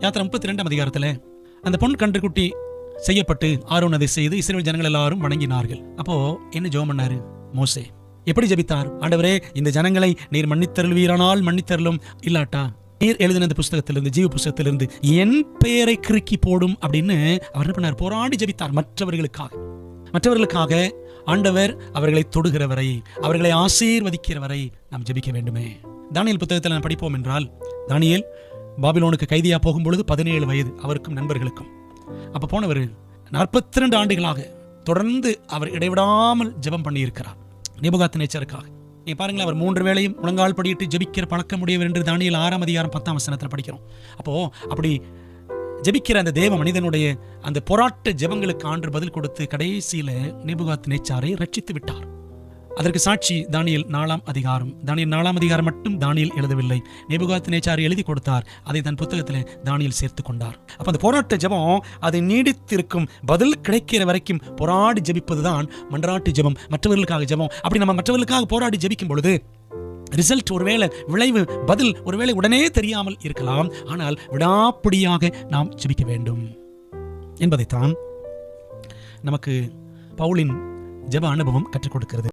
யாத்திரை 32ஆம் அதிகாரத்தில் அந்த பொன் கன்றுக்குட்டி செய்யப்பட்டு ஆரோன் அதை செய்து இஸ்ரவேல் ஜனங்கள் எல்லாரும் வணங்கினார்கள். அப்போ என்ன ஜெபம் பண்ணாரு மோசே? எப்படி ஜெபித்தார்? ஆண்டவரே, இந்த ஜனங்களை நீர் மன்னித்தருள்வீரானால் மன்னித்தருளும், இல்லாட்டா நீர் எழுதின இந்த புஸ்தகத்திலிருந்து, ஜீவ புஸ்தகத்திலிருந்து என் பெயரை கிறுக்கி போடும் அப்படின்னு அவர் என்ன பண்ணார்? போராடி ஜெபித்தார். மற்றவர்களுக்காக ஆண்டவர் அவர்களை தொடுகிறவரை, அவர்களை ஆசீர்வதிக்கிறவரை நாம் ஜெபிக்க வேண்டுமே. தானியேல் புத்தகத்தில் நாம் படிப்போம் என்றால், தானியேல் பாபிலோனுக்கு கைதியா போகும்பொழுது 17 வயது அவருக்கும் நண்பர்களுக்கும். அப்ப போனவர் 42 ஆண்டுகளாக தொடர்ந்து அவர் இடைவிடாமல் ஜெபம் பண்ணியிருக்கிறார் நேபுகாத்நேச்சருக்காக. நீ பாருங்களேன், அவர் 3 வேளையும் முழங்கால் படியிட்டு ஜெபிக்கிற பழக்கம் உடையவர் என்று தானியேல் 6ஆம் அதிகாரம் 10ஆம் வசனத்தில் படிக்கிறோம். அப்போ அப்படி ஜெபிக்கிற அந்த தேவ மனிதனுடைய அந்த போராட்ட ஜெபங்களுக்கு ஆண்டவர் பதில் கொடுத்து கடைசியில நேபுகாத்நேச்சாரை ரட்சித்து விட்டார். அதற்கு சாட்சி தானியேல் 4ஆம் அதிகாரம். தானியேல் 4ஆம் அதிகாரம் மட்டும் தானியேல் எழுதவில்லை, நேபுகாத்நேச்சார் எழுதி கொடுத்தார். அதை தன் புத்தகத்தில் தானியேல் சேர்த்து கொண்டார். அப்ப அந்த போராட்ட ஜெபம் அதை நீடித்திருக்கும், பதில் கிடைக்கிற வரைக்கும் போராடி ஜெபிப்பதுதான் மன்றாட்டு ஜெபம், மற்றவர்களுக்காக ஜெபம். அப்படி நம்ம மற்றவர்களுக்காக போராடி ஜெபிக்கும் பொழுது ரிசல்ட் ஒருவேளை, விளைவு, பதில் ஒருவேளை உடனே தெரியாமல் இருக்கலாம். ஆனால் விடாப்பிடியாக நாம் ஜெபிக்க வேண்டும் என்பதைத்தான் நமக்கு பவுலின் ஜெப அனுபவம் கற்றுக் கொடுக்கிறது.